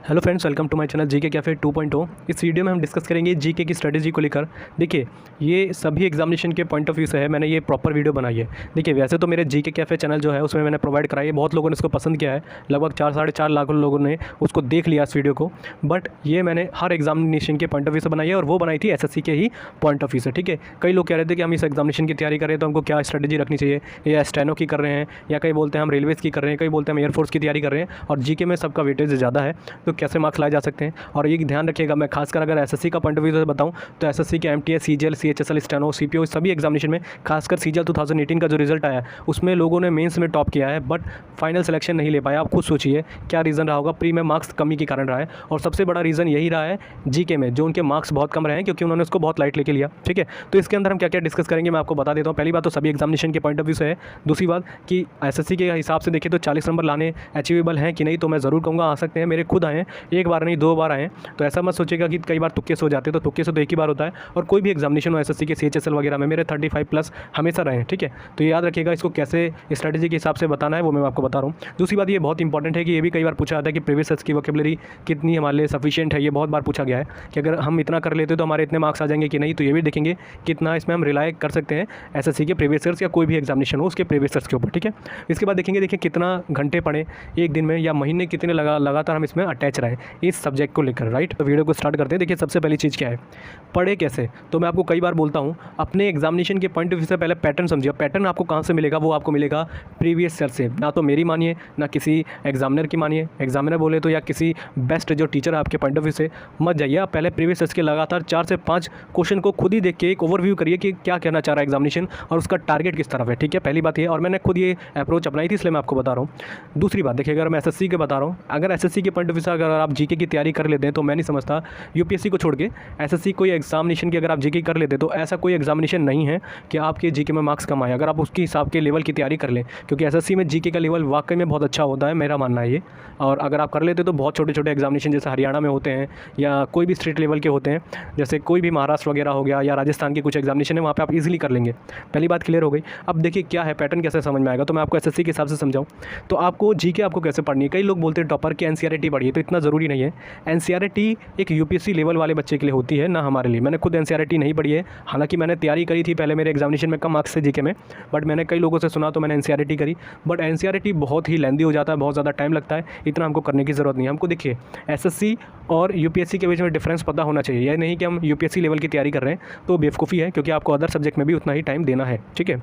Hello friends, welcome to my channel GK cafe 2.0। इस video में हम डिस्कस करेंगे जीके की स्ट्रेटजी को लेकर। देखिए, ये सभी एग्जामिनेशन के पॉइंट ऑफ व्यू से है, मैंने ये प्रॉपर वीडियो बनाई है। देखिए, वैसे तो मेरे जीके कैफ़े चैनल जो है उसमें मैंने प्रोवाइड कराई है, बहुत लोगों ने इसको पसंद किया है, लगभग 4-4.5 लाख लोगों ने उसको देख लिया इस वीडियो को। बट ये मैंने हर एग्जामिनेशन के पॉइंट ऑफ व्यू से बनाई है और वो बनाई थी एसएससी के ही पॉइंट ऑफ व्यू से। ठीक है, कई लोग कह रहे थे कि हम इस एग्जामिनेशन की तैयारी करें तो हमको क्या स्ट्रेटजी रखनी चाहिए, या स्टेनो की कर रहे हैं, या कई बोलते हैं हम रेलवेज़ की कर रहे हैं, कई बोलते हैं हम एयरफोर्स की तैयारी कर रहे हैं और जीके में सबका वेटेज ज़्यादा है, तो कैसे मार्क्स लाए जा सकते हैं। और ये ध्यान रखिएगा, मैं खासकर अगर एसएससी का पॉइंट ऑफ व्यू से बताऊं तो एसएससी के MTS, CGL, CHSL, steno, CPO सभी एग्जामिनेशन में, खासकर सीजीएल 2018 का जो रिजल्ट आया उसमें लोगों ने मेंस में टॉप किया है बट फाइनल सिलेक्शन नहीं ले पाया। आप खुद सोचिए क्या रीज़न रहा होगा। प्री में मार्क्स कमी के कारण रहा है और सबसे बड़ा रीज़न यही रहा है जीके में, जो उनके मार्क्स बहुत कम रहे हैं क्योंकि उन्होंने उसको बहुत लाइट लेके लिया। ठीक है, तो इसके अंदर हम क्या क्या डिस्कस करेंगे मैं आपको बता देता हूँ। पहली बात तो सभी एग्जामिनेशन के पॉइंट ऑफ व्यू से है। दूसरी बात कि एसएससी के हिसाब से देखें तो 40 नंबर लाने अचीवेबल हैं कि नहीं, तो मैं ज़रूर कहूँगा आ सकते हैं। मेरे खुद आए हैं, एक बार नहीं 2 बार आए हैं, तो ऐसा मत सोचिएगा कि कई बार तुक्के से हो जाते हैं, तो तुक्के से तो एक ही बार होता है। और कोई भी एग्जामिनेशन हो एसएससी के, सीएचएसएल वगैरह में मेरे 35 प्लस हमेशा रहे हैं। ठीक है, तो याद रखिएगा, इसको कैसे स्ट्रेटजी के हिसाब से बताना है वो मैं आपको बता रहा हूँ। दूसरी बात ये बहुत इंपॉर्टेंट है कि ये भी कई बार पूछा जाता है कि प्रीवियस ईयर्स की वोकेबलरी कितनी हमारे लिए सफिशिएंट है। ये बहुत बार पूछा गया है कि अगर हम इतना कर लेते तो हमारे इतने मार्क्स आ जाएंगे कि नहीं, तो ये भी देखेंगे कितना इसमें हम रिलाय कर सकते हैं एसएससी के प्रीवियस ईयर्स या कोई भी एग्जामिनेशन हो उसके प्रीवियस ईयर्स के ऊपर। ठीक है, इसके बाद देखेंगे कितना घंटे पढ़े एक दिन में या महीने कितने लगातार हम इसमें अटैच रहे इस सब्जेक्ट को लेकर। राइट, तो वीडियो को स्टार्ट करते हैं। देखिए, सबसे पहली चीज़ क्या है, पढ़े कैसे। तो मैं आपको कई बार बोलता हूँ, अपने एग्जामिनेशन के पॉइंट ऑफ व्यू से पहले पैटर्न समझिए। पैटर्न आपको कहाँ से मिलेगा, वो आपको मिलेगा प्रीवियस ईयर से। ना तो मेरी मानिए, ना किसी एग्जामिनर की मानिए। एग्जामिनर बोले तो या किसी बेस्ट जो टीचर है आपके पॉइंट ऑफ व्यू से मत जाइए। आप पहले प्रीवियस ईयर के लगातार 4 से 5 क्वेश्चन को खुद ही देख के एक ओवरव्यू करिए कि क्या कहना चाह रहा है एग्जामिनेशन और उसका टारगेट किस तरफ है। ठीक है, पहली बात ये, और मैंने खुद ये अप्रोच अपनाई थी इसलिए मैं आपको बता रहा हूँ। दूसरी बात देखिए, अगर मैं एसएससी के बता रहा हूँ, अगर एसएससी के पॉइंट ऑफ व्यू से अगर आप जीके की तैयारी कर लेते हैं तो मैं नहीं समझता यूपीएससी को छोड़ के एसएससी कोई एग्जामिनेशन की अगर आप जीके कर लेते तो ऐसा कोई एग्जामिनेशन नहीं है कि आपके जीके में मार्क्स कम आए, अगर आप उसके हिसाब के लेवल की तैयारी कर लें। क्योंकि एसएससी में जीके का लेवल वाकई में बहुत अच्छा होता है, मेरा मानना है ये। और अगर आप कर लेते तो बहुत छोटे छोटे एग्जामिनेशन जैसे हरियाणा में होते हैं या कोई भी स्टेट लेवल के होते हैं, जैसे कोई भी महाराष्ट्र वगैरह हो गया या राजस्थान के कुछ एग्जामिनेशन है, वहाँ पर आप इजीली कर लेंगे। पहली बात क्लियर हो गई। अब देखिए क्या है पैटर्न, कैसे समझ में आएगा, तो मैं आपको एसएससी के हिसाब से समझाऊँ तो आपको जीके आपको कैसे पढ़नी है। कई लोग बोलते हैं टॉपर की एनसीईआरटी पढ़िए, तो इतना ज़रूरी नहीं है। एनसीईआरटी एक यूपीएससी लेवल वाले बच्चे के लिए होती है, ना हमारे लिए। मैंने खुद एनसीईआरटी नहीं पढ़ी है, हालांकि मैंने तैयारी करी थी पहले, मेरे एग्जामिनेशन में कम मार्क्स से जीके में, बट मैंने कई लोगों से सुना तो मैंने एनसीईआरटी करी। बट एनसीईआरटी बहुत ही लेंदी हो जाता है, बहुत ज़्यादा टाइम लगता है, इतना हमको करने की ज़रूरत नहीं है। हमको देखिए एसएससी और यूपीएससी के बीच में डिफरेंस पता होना चाहिए। यह नहीं कि हम यूपीएससी लेवल की तैयारी कर रहे हैं तो बेवकूफ़ी है, क्योंकि आपको अदर सब्जेक्ट में भी उतना ही टाइम देना है। ठीक है,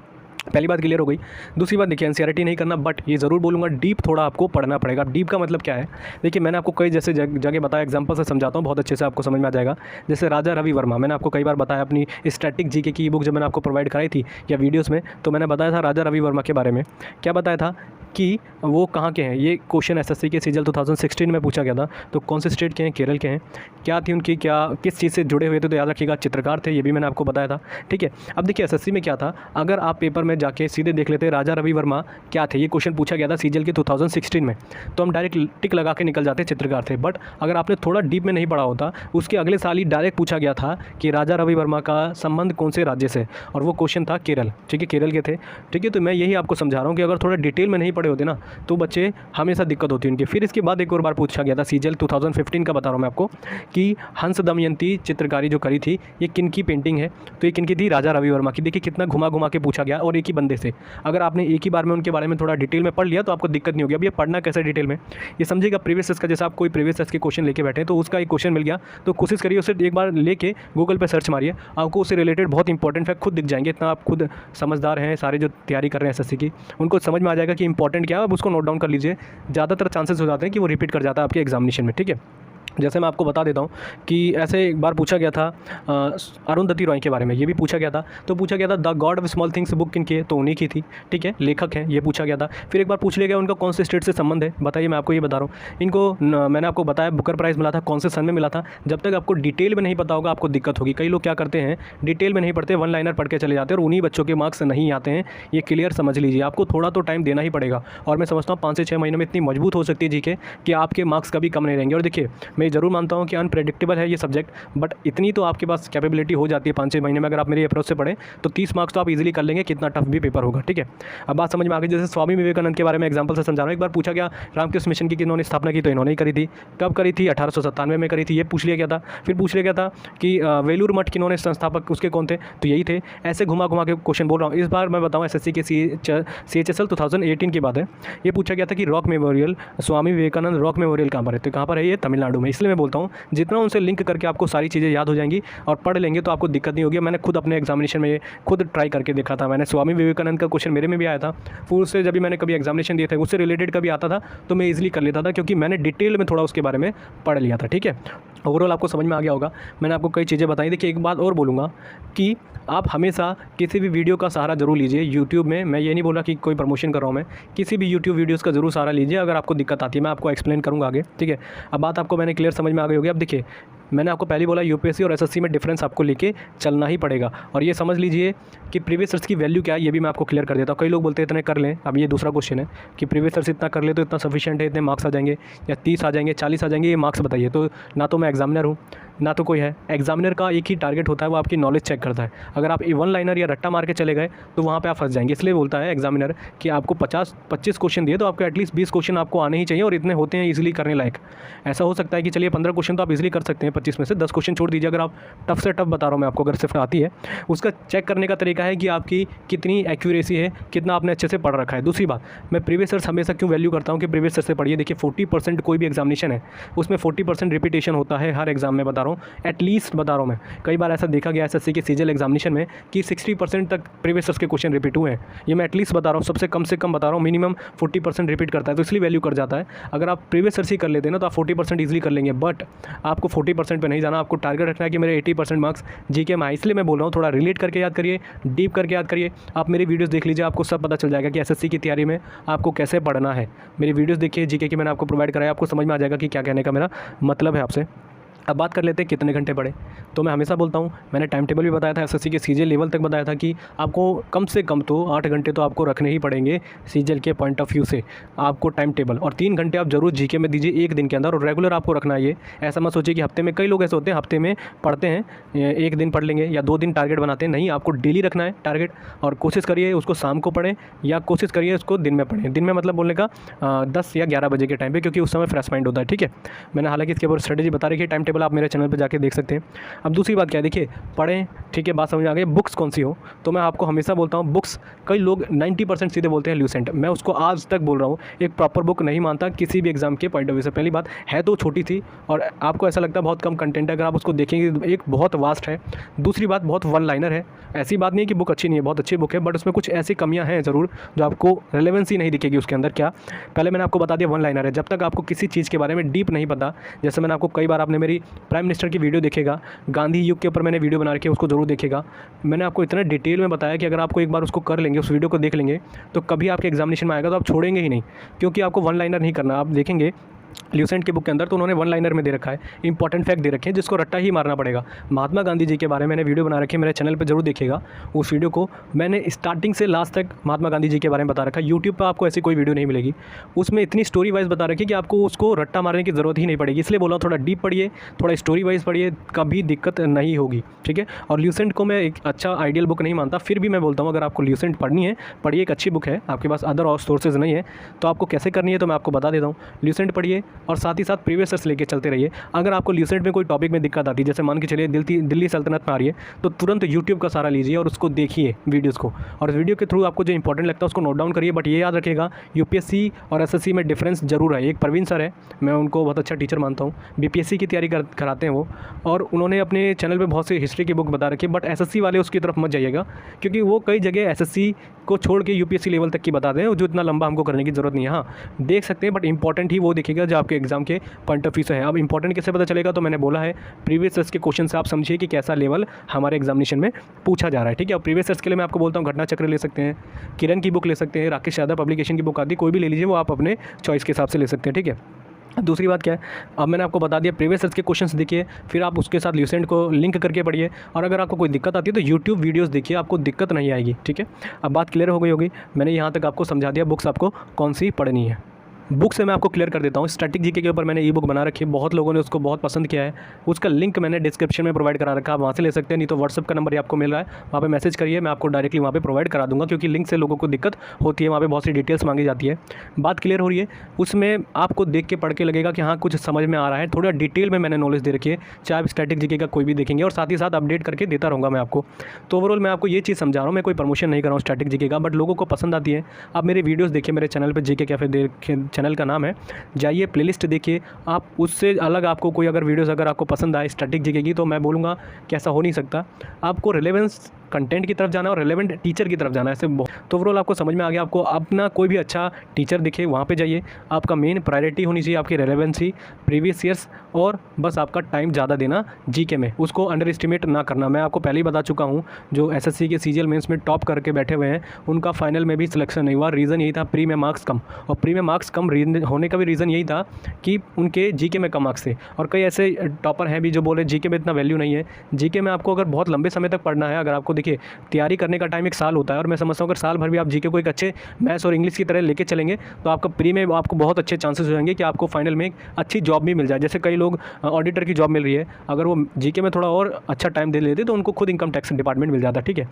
पहली बात क्लियर हो गई। दूसरी बात देखिए, एनसीईआरटी नहीं करना, बट ये ज़रूर बोलूँगा डीप थोड़ा आपको पढ़ना पड़ेगा। डीप का मतलब क्या है, देखिए मैंने आपको कई जैसे जगह बताया, एग्जांपल से समझाता हूँ, बहुत अच्छे से आपको समझ में आ जाएगा। जैसे राजा रवि वर्मा, मैंने आपको कई बार बताया अपनी स्टैटिक जीके की बुक जब मैंने आपको प्रोवाइड कराई थी या वीडियोज़ में, तो मैंने बताया था राजा रवि वर्मा के बारे में। क्या बताया था कि वो कहाँ के हैं। ये क्वेश्चन एसएससी के सीजीएल 2016 में पूछा गया था। तो कौन से स्टेट के हैं, केरल के हैं। क्या थी उनकी, क्या किस चीज़ से जुड़े हुए थे, तो याद रखिएगा चित्रकार थे, ये भी मैंने आपको बताया था। ठीक है, अब देखिए एसएससी में क्या था, अगर आप पेपर में जाके सीधे देख लेते राजा रवि वर्मा क्या थे, ये क्वेश्चन पूछा गया था सीजीएल के 2016 में, तो हम डायरेक्ट टिक लगा के निकल जाते चित्रकार थे। बट अगर आपने थोड़ा डीप में नहीं पढ़ा होता, उसके अगले साल ही डायरेक्ट पूछा गया था कि राजा रवि वर्मा का संबंध कौन से राज्य से, और वो क्वेश्चन था केरल। ठीक है, केरल के थे। ठीक है, तो मैं यही आपको समझा रहा हूँ कि अगर थोड़ा डिटेल में नहीं पढ़े होते ना तो बच्चे हमेशा दिक्कत होती है उनकी। फिर इसके बाद एक और बार पूछा गया था सीजीएल 2015 का, बता रहा हूँ मैं आपको, कि हंस दमयंती चित्रकारी जो करी थी ये किन की पेंटिंग है, तो ये किन की थी, राजा रवि वर्मा की। देखिए कितना घुमा घुमा के पूछा गया और एक ही बंदे से। अगर आपने एक ही बार में उनके बारे में थोड़ा डिटेल में पढ़ लिया तो आपको दिक्कत नहीं होगी। अब ये पढ़ना कैसे डिटेल में, ये समझिएगा प्रीवियस ईयर का, जैसे आप कोई प्रीवियस ईयर के क्वेश्चन लेके बैठे तो उसका एक क्वेश्चन मिल गया तो कोशिश करिए उसे एक बार लेके गूगल पे सर्च मारिए, आपको उससे रिलेटेड बहुत इंपॉर्टेंट फैक्ट खुद दिख जाएंगे। इतना आप खुद समझदार हैं, सारे जो तैयारी कर रहे हैं एसएससी की, उनको समझ में आ जाएगा कि इंपॉर्टेंट क्या है। अब उसको नोट डाउन कर लीजिए, ज़्यादातर चांसेस हो जाते हैं कि वो रिपीट कर जाता है आपके एग्जामिनेशन में। ठीक है, जैसे मैं आपको बता देता हूँ कि ऐसे एक बार पूछा गया था अरुंधति रॉय के बारे में, ये भी पूछा गया था। तो पूछा गया था the God of small things book किनकी है, तो उन्हीं की थी। ठीक है, लेखक हैं, ये पूछा गया था। फिर एक बार पूछ लिया गया उनका कौन से स्टेट से संबंध है, बताइए, मैं आपको ये बता रहा हूँ। इनको मैंने आपको बताया बुकर प्राइज़ मिला था, कौन से सन में मिला था। जब तक आपको डिटेल में नहीं पता होगा आपको दिक्कत होगी। कई लोग क्या करते हैं, डिटेल में नहीं पढ़ते, वन लाइनर पढ़ के चले जाते हैं और उन्हीं बच्चों के मार्क्स नहीं आते हैं। ये क्लियर समझ लीजिए, आपको थोड़ा तो टाइम देना ही पड़ेगा। और मैं समझता हूँ 5 से 6 महीने में इतनी मजबूत हो सकती है जीके कि आपके मार्क्स कभी कम नहीं रहेंगे। और देखिए मैं ये ज़रूर मानता हूँ कि अनप्रेडिक्टेबल है ये सब्जेक्ट, बट इतनी तो आपके पास कैपेबिलिटी हो जाती है 5-6 महीने में अगर आप मेरी अप्रोच से पढ़ें तो 30 मार्क्स तो आप इजीली कर लेंगे, कितना टफ भी पेपर होगा। ठीक है, अब बात समझ में आ गई। जैसे स्वामी विवेकानंद के बारे में एग्जाम्पल से समझा रहा हूँ। एक बार पूछा गया रामकृष्ण मिशन की किन्होंने स्थापना की, तो इन्होंने ही करी थी। कब करी थी? 1897 में करी थी, ये पूछ लिया गया था। फिर पूछ लिया गया था कि वेलूर मठ किन्होंने संस्थापक उसके कौन थे, तो यही थे। ऐसे घुमा घुमा के क्वेश्चन बोल रहा हूँ। इस बार मैं बताऊँ SSC के CHSL 2018 की बात है। ये पूछा गया था कि rock memorial, Swami Vivekananda rock memorial कहाँ पर है, तो कहाँ पर है? ये तमिलनाडु में। इसलिए मैं बोलता हूँ जितना उनसे लिंक करके आपको सारी चीज़ें याद हो जाएंगी और पढ़ लेंगे तो आपको दिक्कत नहीं होगी। मैंने खुद अपने एग्जामिनेशन में खुद ट्राई करके देखा था। मैंने स्वामी विवेकानंद का क्वेश्चन मेरे में भी आया था, फिर उससे जब भी मैंने कभी एग्जामिनेशन दिए थे उससे रिलेटेड कभी आता था तो मैं ईजिली कर लेता था, क्योंकि मैंने डिटेल में थोड़ा उसके बारे में पढ़ लिया था। ठीक है, ओवरऑल आपको समझ में आ गया होगा। मैंने आपको कई चीज़ें बताई। देखिए, एक बात और बोलूँगा कि आप हमेशा किसी भी वीडियो का सहारा ज़रूर लीजिए यूट्यूब में। मैं ये नहीं बोल रहा कि कोई प्रमोशन कर रहा हूँ, मैं किसी भी यूट्यूब वीडियोस का ज़रूर सहारा लीजिए। अगर आपको दिक्कत आती है मैं आपको एक्सप्लेन करूँगा आगे। ठीक है, अब बात आपको मैंने क्लियर समझ में आ गई होगी। अब देखिए, मैंने आपको पहले बोला UPSC और SSC में डिफरेंस आपको लेके चलना ही पड़ेगा, और ये समझ लीजिए कि प्रीवियस ईयर्स की वैल्यू क्या है ये भी मैं आपको क्लियर कर देता हूँ। कई लोग बोलते हैं इतने कर लें। अब ये दूसरा क्वेश्चन है कि प्रीवियस ईयर्स इतना कर ले तो इतना सफिशिएंट है, इतने मार्क्स आ जाएंगे या 30 आ जाएंगे, 40 आ जाएंगे, ये मार्क्स बताइए। तो ना तो मैं एग्जामिनर हूँ ना तो कोई है। एग्जामिनर का एक ही टारगेट होता है, वो आपकी नॉलेज चेक करता है। अगर आप वन लाइनर या रट्टा मार के चले गए तो वहाँ पे आप फंस जाएंगे। इसलिए बोलता है एग्जामिनर कि आपको 50-25 क्वेश्चन दिए तो आपको एटलीस्ट 20 क्वेश्चन आपको आने ही चाहिए, और इतने होते हैं इजीली करने लायक। ऐसा हो सकता है कि चलिए 15 क्वेश्चन तो आप इजीली कर सकते हैं 25 में से, 10 क्वेश्चन छोड़ दीजिए। अगर आप टफ से टफ बता रहा हूँ मैं आपको, अगर सिर्फ आती है, उसका चेक करने का तरीका है कि आपकी कितनी एक्यूरेसी है, कितना आपने अच्छे से पढ़ रखा है। दूसरी बात, मैं प्रीवियस ईयर हमेशा क्यों वैल्यू करता हूँ कि प्रीवियस ईयर से पढ़िए। देखिए 40% कोई भी एग्जामिनेशन है उसमें 40% रिपीटेशन होता है हर एग्जाम में, बता रहा हूँ, एटलीस्ट बता रहा हूँ मैं। कई बार ऐसा देखा गया SSC के CGL एग्जामिनेशन में कि 60% तक प्रीवियस ईयर के क्वेश्चन रिपीट हुए हैं। ये मैं एटलीस्ट बता रहा हूँ, सबसे कम से कम बता रहा हूँ, मिनिमम 40% रिपीट करता है, तो इसलिए वैल्यू कर जाता है। अगर आप प्रीवियस ईयर से कर लेते हैं ना तो आप 40% ईजिली कर लेंगे, बट आपको 40% पे नहीं जाना। आपको टारगेट रखना है कि मेरे 80% मार्क्स GK में आए। इसलिए मैं बोल रहा हूँ थोड़ा रिलेट करके याद करिए, डीप करके याद करिए। आप मेरी वीडियोस देख लीजिए, आपको सब पता चल जाएगा कि SSC की तैयारी में आपको कैसे पढ़ना है। मेरी वीडियोस देखिए GK की, मैंने आपको प्रोवाइड कराया, आपको समझ में आ जाएगा कि क्या कहने का मेरा मतलब है आपसे। अब बात कर लेते हैं कितने घंटे पढ़े। तो मैं हमेशा बोलता हूँ, मैंने टाइम टेबल भी बताया था, SSC के CGL लेवल तक बताया था कि आपको कम से कम तो 8 घंटे तो आपको रखने ही पड़ेंगे CGL के पॉइंट ऑफ व्यू से, आपको टाइम टेबल। और 3 घंटे आप जरूर GK में दीजिए एक दिन के अंदर, और रेगुलर आपको रखना है ये। ऐसा मत सोचिए कि हफ्ते में, कई लोग ऐसे होते हैं हफ्ते में पढ़ते हैं, एक दिन पढ़ लेंगे या 2 दिन टारगेट बनाते हैं। नहीं, आपको डेली रखना है टारगेट, और कोशिश करिए उसको शाम को पढ़ें या कोशिश करिए उसको दिन में पढ़ें। दिन में मतलब बोलने का 10 या 11 बजे के टाइम पे, क्योंकि उस समय फ्रेश माइंड होता है। ठीक है, मैंने हालांकि इसके ऊपर स्ट्रेटेजी बता रखी है, टाइम टेबल आप मेरे चैनल पर जाके देख सकते हैं। अब दूसरी बात क्या है, देखिए पढ़ें, ठीक है, बात समझ आ गई। बुक्स कौन सी हो, तो मैं आपको हमेशा बोलता हूँ बुक्स, कई लोग 90% सीधे बोलते हैं ल्यूसेंट। मैं उसको आज तक बोल रहा हूँ एक प्रॉपर बुक नहीं मानता किसी भी एग्जाम के पॉइंट ऑफ व्यू से। पहली बात है तो छोटी थी और आपको ऐसा लगता है बहुत कम कंटेंट है, अगर आप उसको देखेंगे एक बहुत वास्ट है। दूसरी बात, बहुत वन लाइनर है। ऐसी बात नहीं है कि बुक अच्छी नहीं है, बहुत अच्छी बुक है, बट उसमें कुछ ऐसी कमियाँ हैं ज़रूर जो आपको रेलेवेंसी नहीं दिखेगी उसके अंदर। क्या, पहले मैंने आपको बता दिया वन लाइनर है। जब तक आपको किसी चीज़ के बारे में डीप नहीं पता, जैसे मैंने आपको कई बार, आपने मेरी प्राइम मिनिस्टर की वीडियो देखेगा, गांधी युग के ऊपर मैंने वीडियो बना रखी है, उसको जरूर देखेगा। मैंने आपको इतना डिटेल में बताया कि अगर आपको एक बार उसको कर लेंगे, उस वीडियो को देख लेंगे, तो कभी आपके एग्जामिनेशन में आएगा तो आप छोड़ेंगे ही नहीं, क्योंकि आपको वन लाइनर नहीं करना। आप देखेंगे ल्यूसेंट के बुक के अंदर तो उन्होंने वन लाइनर में दे रखा है, इंपॉर्टेंट फैक्ट दे रखे हैं जिसको रट्टा ही मारना पड़ेगा। महात्मा गांधी जी के बारे में मैंने वीडियो बना रखी है, मेरे चैनल पे जरूर देखिएगा। उस वीडियो को मैंने स्टार्टिंग से लास्ट तक महात्मा गांधी जी के बारे में बता रखा है। यूट्यूब पर आपको ऐसी कोई वीडियो नहीं मिलेगी, उसमें इतनी स्टोरी वाइज बता रखी है कि आपको उसको रट्टा मारने की ज़रूरत ही नहीं पड़ेगी। इसलिए बोला थोड़ा डीप पढ़िए, थोड़ा स्टोरी वाइज पढ़िए, कभी दिक्कत नहीं होगी। ठीक है, और ल्यूसेंट को मैं एक अच्छा आइडियल बुक नहीं मानता, फिर भी मैं बोलता हूँ अगर आपको ल्यूसेंट पढ़नी है, पढ़िए, एक अच्छी बुक है। आपके पास अदर और सोर्सेज नहीं है तो आपको कैसे करनी है तो मैं आपको बता देता हूँ। ल्यूसेंट पढ़िए और साथ ही साथ प्रीवियस ईयर्स लेके चलते रहिए। अगर आपको ल्यूसेंट में कोई टॉपिक में दिक्कत आती है, जैसे मान के चलिए दिल्ली सल्तनत में आ रही है, तो तुरंत यूट्यूब का सहारा लीजिए और उसको देखिए वीडियोज़ को, और वीडियो के थ्रू आपको जो इंपॉर्टेंट लगता है उसको नोट डाउन करिए। बट ये याद रखिएगा UPSC और SSC में डिफरेंस जरूर है। एक प्रवीण सर है, मैं उनको बहुत अच्छा टीचर मानता हूँ, BPSC की तैयारी कराते हैं वो, और उन्होंने अपने चैनल पर बहुत सी हिस्ट्री की बुक बता रखी है। बट SSC वाले उसकी तरफ मत जाइएगा, क्योंकि वो कई जगह SSC को छोड़ के UPSC लेवल तक की बताते हैं, जो इतना लंबा हमको करने की ज़रूरत नहीं है। हाँ, देख सकते हैं, बट इंपॉर्टेंट ही वो देखिएगा जो आपके एग्जाम के पॉइंट ऑफ व्यू से है। अब इंपॉर्टेंट कैसे पता चलेगा, तो मैंने बोला है प्रीवियस ईयर्स के क्वेश्चन से आप समझिए कि कैसा लेवल हमारे एग्जामिनेशन में पूछा जा रहा है। ठीक है, और प्रीवियस ईयर्स के लिए मैं आपको बोलता हूँ घटना चक्र ले सकते हैं, किरण की बुक ले सकते हैं, राकेश यादव पब्लिकेशन की बुक आती, कोई भी ले लीजिए, वो आप अपने चॉइस के हिसाब से ले सकते हैं। ठीक है, दूसरी बात क्या है, अब मैंने आपको बता दिया प्रीवियस ईयर्स के क्वेश्चंस देखिए, फिर आप उसके साथ ल्यूसेंट को लिंक करके पढ़िए, और अगर आपको कोई दिक्कत आती है तो यूट्यूब वीडियोस देखिए, आपको दिक्कत नहीं आएगी। ठीक है, अब बात क्लियर हो गई होगी, मैंने यहाँ तक आपको समझा दिया बुक्स आपको कौन सी पढ़नी है। बुक से मैं आपको क्लियर कर देता हूँ। स्टैटिक जीके के ऊपर मैंने ई बुक बना रखी है, बहुत लोगों ने उसको बहुत पसंद किया है। उसका लिंक मैंने डिस्क्रिप्शन में प्रोवाइड करा रखा है, आप वहाँ से ले सकते हैं, नहीं तो व्हाट्सअप का नंबर ही आपको मिल रहा है, वहाँ पे मैसेज करिए, मैं आपको डायरेक्टली वहाँ पे प्रोवाइड करा दूँगा, क्योंकि लिंक से लोगों को दिक्कत होती है, वहाँ पे बहुत सी डिटेल्स मांगी जाती है। बात क्लियर हो रही है। उसमें आपको देख के पढ़ के लगेगा कि हाँ कुछ समझ में आ रहा है, थोड़ा डिटेल में मैंने नॉलेज दे रखी है, चाहे आप स्टैटिक जीके का कोई भी देखेंगे, और साथ ही साथ अपडेट करके देता रहूँगा मैं आपको। तो ओवरऑल मैं आपको ये चीज़ समझा रहा हूँ, मैं कोई प्रमोशन नहीं कर रहा हूँ स्टैटिक जीके का, बट लोगों को पसंद आती है। आप मेरे वीडियोस देखिए, मेरे चैनल पे जीके कैफ़े देखिए, चैनल का नाम है, जाइए प्लेलिस्ट देखिए। आप उससे अलग आपको कोई अगर वीडियोस अगर आपको पसंद आए स्टैटिक जीके की, तो मैं बोलूँगा कि ऐसा हो नहीं सकता। आपको रिलेवेंस कंटेंट की तरफ जाना है और रिलेवेंट टीचर की तरफ जाना है, ऐसे तो ओवरऑल आपको समझ में आ गया। आपको अपना कोई भी अच्छा टीचर दिखे वहाँ पे जाइए, आपका मेन प्रायोरिटी होनी चाहिए आपकी रेलेवेंसी, प्रीवियस ईयर्स, और बस आपका टाइम ज़्यादा देना जीके में, उसको अंडर एस्टिमेट ना करना। मैं आपको पहले ही बता चुका हूँ, जो एसएससी के सीजीएल मेंस में टॉप करके बैठे हुए हैं उनका फाइनल में भी सिलेक्शन नहीं हुआ। रीज़न यही था, प्री में मार्क्स कम, और प्री में मार्क्स कम होने का भी रीज़न यही था कि उनके जीके में कम मार्क्स थे। और कई ऐसे टॉपर हैं भी जो बोले जीके में इतना वैल्यू नहीं है। जीके में आपको अगर बहुत लंबे समय तक पढ़ना है, अगर आपको देखिए तैयारी करने का टाइम 1 साल होता है, और मैं समझता हूँ अगर साल भर भी आप जीके को एक अच्छे मैथ्स और इंग्लिश की तरह लेके चलेंगे, तो आपका प्री में आपको बहुत अच्छे चांसेस हो जाएंगे कि आपको फाइनल में एक अच्छी जॉब भी मिल जाए। जैसे कई लोग ऑडिटर की जॉब मिल रही है, अगर वो जीके में थोड़ा और अच्छा टाइम दे लेते तो उनको खुद इनकम टैक्स डिपार्टमेंट मिल जाता। ठीक है,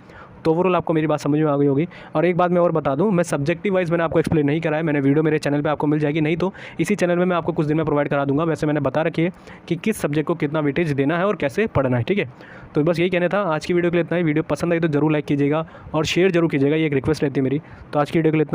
तो ओवरऑल आपको मेरी बात समझ में आ गई होगी। और एक बात मैं और बता दूं, मैं सब्जेक्टिव वाइज मैंने आपको एक्सप्लेन नहीं करा है, मैंने वीडियो मेरे चैनल पे आपको मिल जाएगी, नहीं तो इसी चैनल में मैं आपको कुछ दिन में प्रोवाइड करा दूंगा। वैसे मैंने बता रखी है कि किस सब्जेक्ट को कितना वेटेज देना है और कैसे पढ़ना है। ठीक है, तो बस यही कहना था। आज की वीडियो के लिए इतना ही। वीडियो पसंद आई तो जरूर लाइक कीजिएगा और शेयर जरूर कीजिएगा, ये एक रिक्वेस्ट रहती है मेरी। तो आज की वीडियो के लिए इतना।